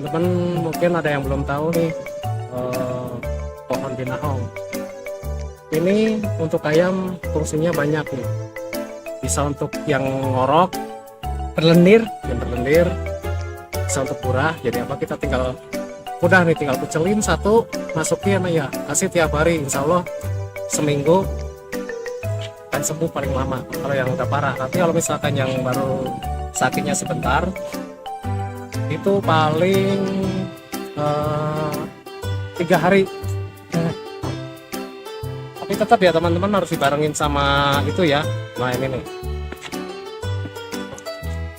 teman-teman mungkin ada yang belum tahu nih, pohon binahong ini untuk ayam fungsinya banyak nih. Bisa untuk yang ngorok, berlendir, bisa untuk murah. Jadi apa, kita tinggal udah nih, tinggal pecelin satu, masukin ya, kasih tiap hari, insya Allah seminggu akan sembuh paling lama kalau yang udah parah. Tapi kalau misalkan yang baru sakitnya sebentar, itu paling 3 hari. Tapi tetap ya teman-teman, harus dibarengin sama itu ya. Nah ini nih,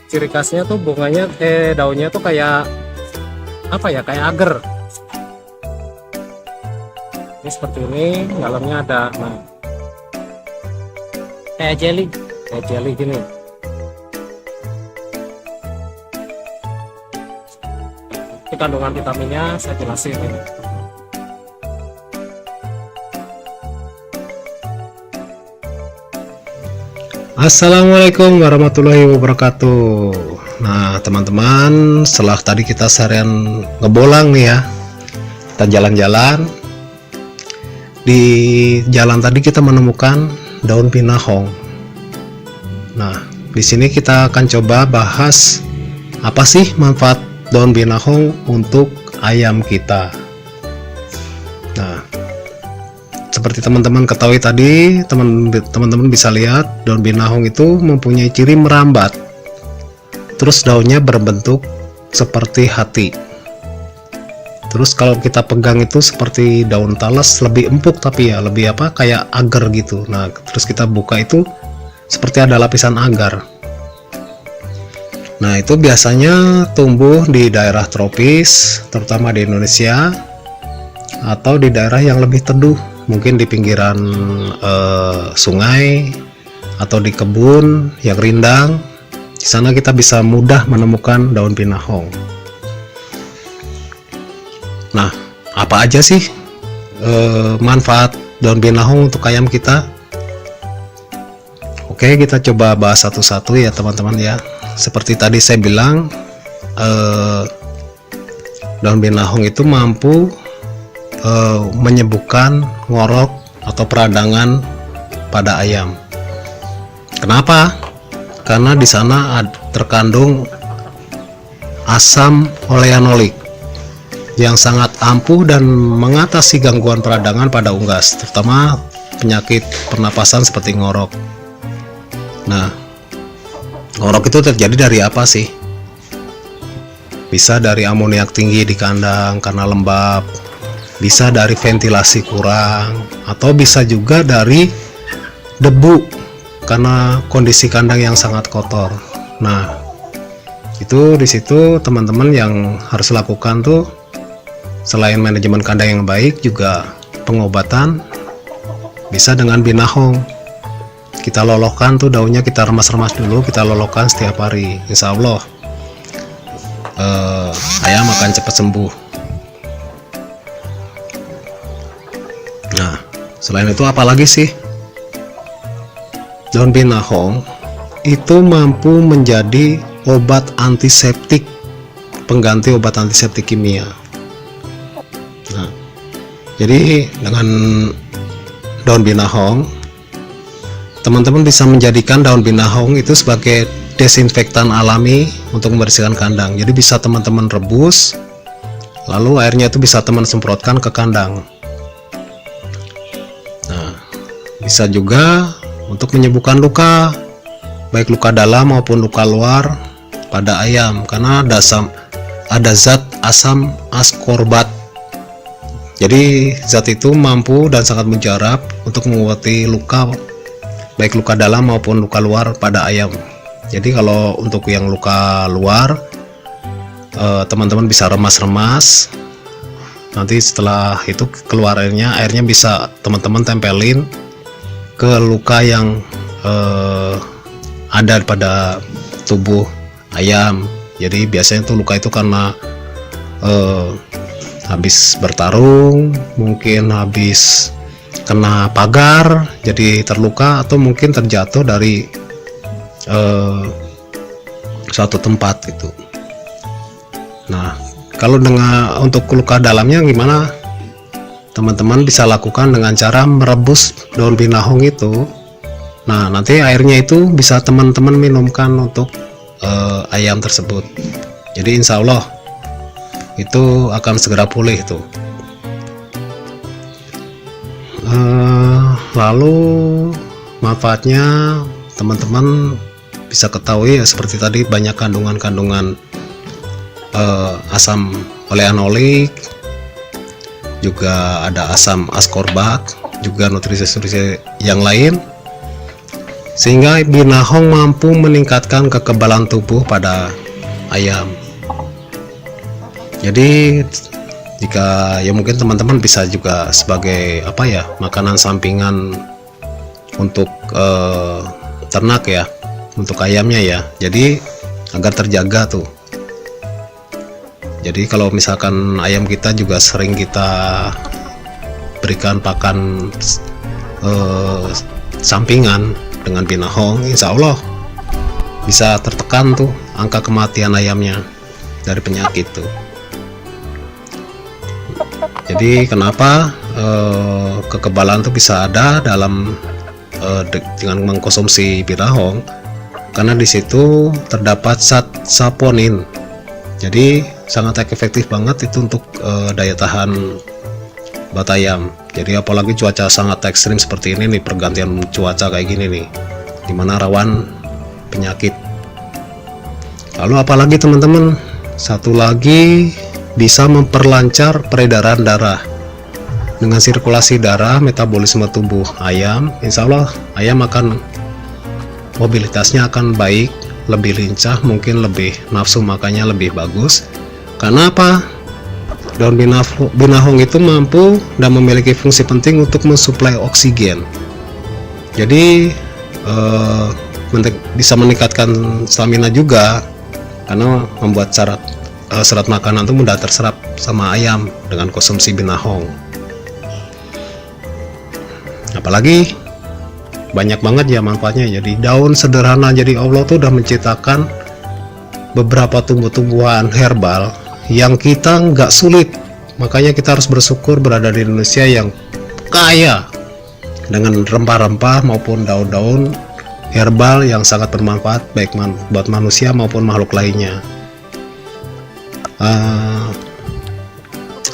ciri khasnya tuh bunganya, daunnya tuh kayak apa ya, kayak agar. Ini seperti ini, dalamnya ada, nah, kayak jelly gini. Ini kandungan vitaminnya saya jelasin ini. Assalamualaikum warahmatullahi wabarakatuh. Nah teman-teman, setelah tadi kita seharian ngebolang nih ya, kita jalan-jalan. Di jalan tadi kita menemukan daun binahong. Nah di sini kita akan coba bahas apa sih manfaat daun binahong untuk ayam kita. Nah, seperti teman-teman ketahui tadi, teman-teman bisa lihat daun binahong itu mempunyai ciri merambat. Terus daunnya berbentuk seperti hati. Terus kalau kita pegang itu seperti daun talas, lebih empuk tapi ya lebih apa, kayak agar gitu. Nah, terus kita buka itu seperti ada lapisan agar. Nah, itu biasanya tumbuh di daerah tropis, terutama di Indonesia, atau di daerah yang lebih teduh, mungkin di pinggiran sungai atau di kebun yang rindang. Di sana kita bisa mudah menemukan daun binahong. Nah, apa aja sih manfaat daun binahong untuk ayam kita? Oke, kita coba bahas satu-satu ya teman-teman ya. Seperti tadi saya bilang, daun binahong itu mampu menyembuhkan ngorok atau peradangan pada ayam. Kenapa? Karena di sana terkandung asam oleanolik yang sangat ampuh dan mengatasi gangguan peradangan pada unggas, terutama penyakit pernapasan seperti ngorok. Nah, ngorok itu terjadi dari apa sih? Bisa dari amoniak tinggi di kandang karena lembab, bisa dari ventilasi kurang, atau bisa juga dari debu karena kondisi kandang yang sangat kotor. Nah, itu di situ teman-teman yang harus lakukan tuh, selain manajemen kandang yang baik, juga pengobatan bisa dengan binahong. Kita lolokan tuh daunnya, kita remas-remas dulu, kita lolokan setiap hari. Insya Allah ayam akan cepat sembuh. Nah, selain itu apalagi sih? Daun binahong itu mampu menjadi obat antiseptik, pengganti obat antiseptik kimia. Nah, jadi dengan daun binahong, teman-teman bisa menjadikan daun binahong itu sebagai desinfektan alami untuk membersihkan kandang. Jadi bisa teman-teman rebus, lalu airnya itu bisa teman semprotkan ke kandang. Nah, bisa juga untuk menyembuhkan luka, baik luka dalam maupun luka luar pada ayam, karena ada zat asam askorbat. Jadi zat itu mampu dan sangat mujarab untuk mengobati luka, baik luka dalam maupun luka luar pada ayam. Jadi kalau untuk yang luka luar, teman-teman bisa remas-remas. Nanti setelah itu keluar airnya bisa teman-teman tempelin ke luka yang ada pada tubuh ayam. Jadi biasanya tuh luka itu karena habis bertarung, mungkin habis kena pagar jadi terluka, atau mungkin terjatuh dari suatu tempat gitu. Nah, Kalau dengan untuk luka dalamnya gimana, teman-teman bisa lakukan dengan cara merebus daun binahong itu. Nah, nanti airnya itu bisa teman-teman minumkan untuk ayam tersebut. Jadi insya Allah itu akan segera pulih tuh. Lalu manfaatnya teman-teman bisa ketahui ya, seperti tadi banyak kandungan-kandungan asam oleanolik, juga ada asam ascorbat, juga nutrisi-nutrisi yang lain, sehingga binahong mampu meningkatkan kekebalan tubuh pada ayam. Jadi jika ya mungkin teman-teman bisa juga sebagai apa ya, makanan sampingan untuk ternak ya, untuk ayamnya ya, jadi agar terjaga tuh. Jadi kalau misalkan ayam kita juga sering kita berikan pakan sampingan dengan binahong, insya Allah bisa tertekan tuh angka kematian ayamnya dari penyakit tuh. Jadi kenapa kekebalan tuh bisa ada dalam dengan mengkonsumsi binahong? Karena di situ terdapat zat saponin. Jadi sangat efektif banget itu untuk daya tahan buat ayam. Jadi apalagi cuaca sangat ekstrim seperti ini nih, pergantian cuaca kayak gini nih, dimana rawan penyakit. Lalu apalagi teman-teman, satu lagi bisa memperlancar peredaran darah. Dengan sirkulasi darah, metabolisme tubuh ayam, insya Allah ayam akan mobilitasnya akan baik, lebih lincah, mungkin lebih nafsu makannya lebih bagus. Karena apa? Daun binahong itu mampu dan memiliki fungsi penting untuk mensuplai oksigen. Jadi bisa meningkatkan stamina juga, karena membuat serat makanan itu mudah terserap sama ayam dengan konsumsi binahong. Apalagi banyak banget ya manfaatnya. Jadi daun sederhana, jadi Allah tuh udah menciptakan beberapa tumbuh-tumbuhan herbal yang kita nggak sulit. Makanya kita harus bersyukur berada di Indonesia yang kaya dengan rempah-rempah maupun daun-daun herbal yang sangat bermanfaat baik buat manusia maupun makhluk lainnya.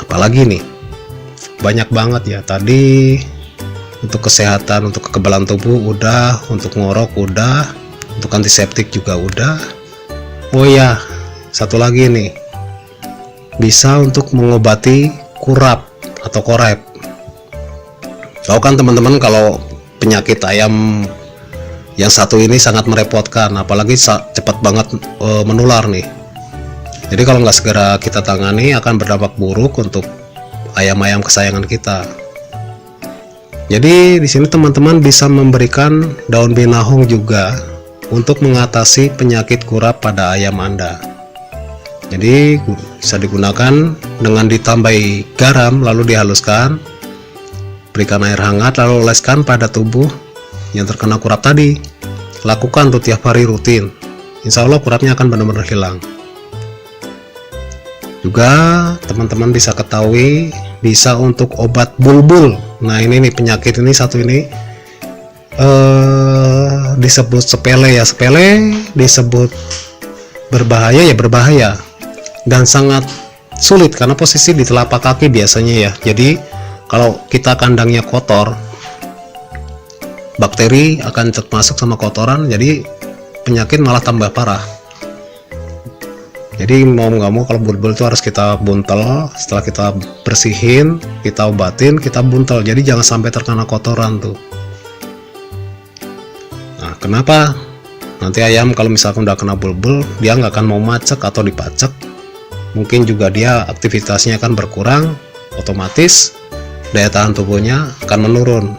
Apalagi nih, banyak banget ya. Tadi untuk kesehatan, untuk kekebalan tubuh udah, untuk ngorok udah, untuk antiseptik juga udah. Oh ya, satu lagi nih, bisa untuk mengobati kurap atau korep. Tahu kan teman-teman, kalau penyakit ayam yang satu ini sangat merepotkan, apalagi cepat banget menular nih. Jadi kalau nggak segera kita tangani akan berdampak buruk untuk ayam-ayam kesayangan kita. Jadi di sini teman-teman bisa memberikan daun binahong juga untuk mengatasi penyakit kurap pada ayam Anda. Jadi bisa digunakan dengan ditambahi garam lalu dihaluskan, berikan air hangat lalu oleskan pada tubuh yang terkena kurap tadi. Lakukan tuh tiap hari rutin, insya Allah kurapnya akan benar-benar hilang. Juga teman-teman bisa ketahui bisa untuk obat bulbul. Nah ini nih, penyakit ini satu ini disebut sepele ya, sepele, disebut berbahaya ya berbahaya, dan sangat sulit karena posisi di telapak kaki biasanya ya. Jadi kalau kita kandangnya kotor, bakteri akan masuk sama kotoran, jadi penyakit malah tambah parah. Jadi mau nggak mau kalau bulbul itu harus kita buntel, setelah kita bersihin, kita obatin, kita buntel, jadi jangan sampai terkena kotoran tuh. Nah kenapa? Nanti ayam kalau misalkan udah kena bulbul, dia nggak akan mau macek atau dipacek, mungkin juga dia aktivitasnya akan berkurang, otomatis daya tahan tubuhnya akan menurun.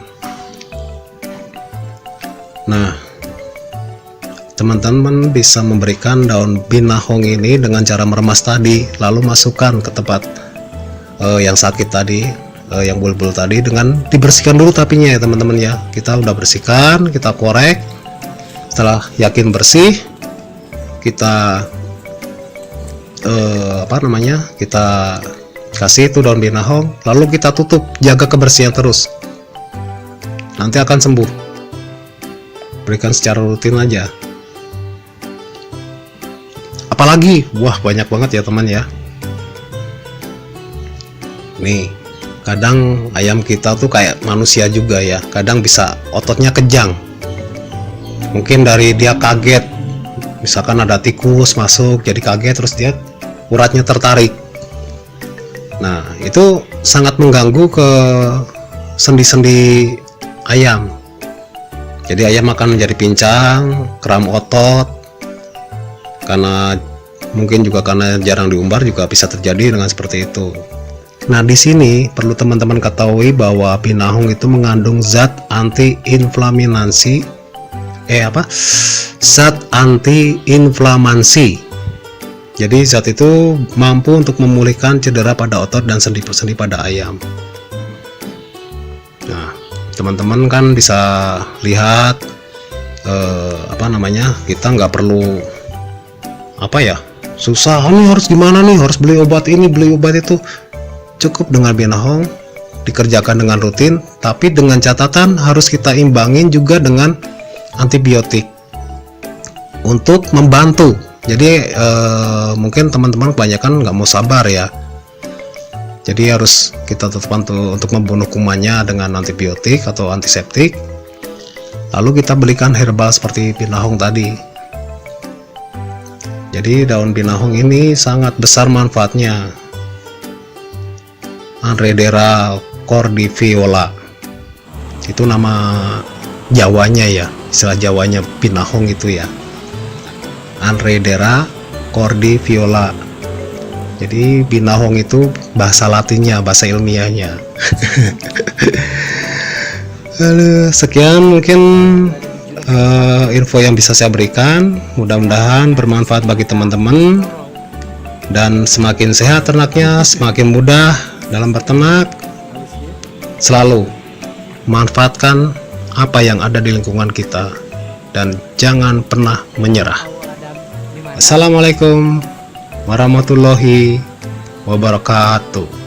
Nah teman-teman bisa memberikan daun binahong ini dengan cara meremas tadi, lalu masukkan ke tempat yang sakit tadi, yang bulbul tadi, dengan dibersihkan dulu tapinya ya teman-teman ya. Kita udah bersihkan, kita korek, setelah yakin bersih, kita kita kasih itu daun binahong, lalu kita tutup, jaga kebersihan terus, nanti akan sembuh. Berikan secara rutin aja. Apalagi, wah banyak banget ya teman ya. Nih, kadang ayam kita tuh kayak manusia juga ya, kadang bisa ototnya kejang. Mungkin dari dia kaget, misalkan ada tikus masuk jadi kaget, terus dia uratnya tertarik. Nah, itu sangat mengganggu ke sendi-sendi ayam. Jadi ayam akan menjadi pincang, kram otot. Karena mungkin juga karena jarang diumbar juga bisa terjadi dengan seperti itu. Nah, di sini perlu teman-teman ketahui bahwa binahong itu mengandung zat anti-inflamasi, zat anti-inflamasi. Jadi zat itu mampu untuk memulihkan cedera pada otot dan sendi-sendi pada ayam. Nah, teman-teman kan bisa lihat kita nggak perlu susah, ini harus gimana nih, harus beli obat ini, beli obat itu. Cukup dengan binahong, dikerjakan dengan rutin, tapi dengan catatan harus kita imbangin juga dengan antibiotik untuk membantu. Jadi mungkin teman-teman kebanyakan nggak mau sabar ya, jadi harus kita tetap untuk membunuh kumannya dengan antibiotik atau antiseptik, lalu kita belikan herbal seperti binahong tadi. Jadi daun binahong ini sangat besar manfaatnya. Anredera cordiviola itu nama Jawanya ya, istilah Jawanya binahong itu ya, Anredera cordiviola. Jadi binahong itu bahasa Latinnya, bahasa ilmiahnya. Sekian mungkin info yang bisa saya berikan, mudah-mudahan bermanfaat bagi teman-teman, dan semakin sehat ternaknya, semakin mudah dalam berternak. Selalu manfaatkan apa yang ada di lingkungan kita dan jangan pernah menyerah. Assalamualaikum warahmatullahi wabarakatuh.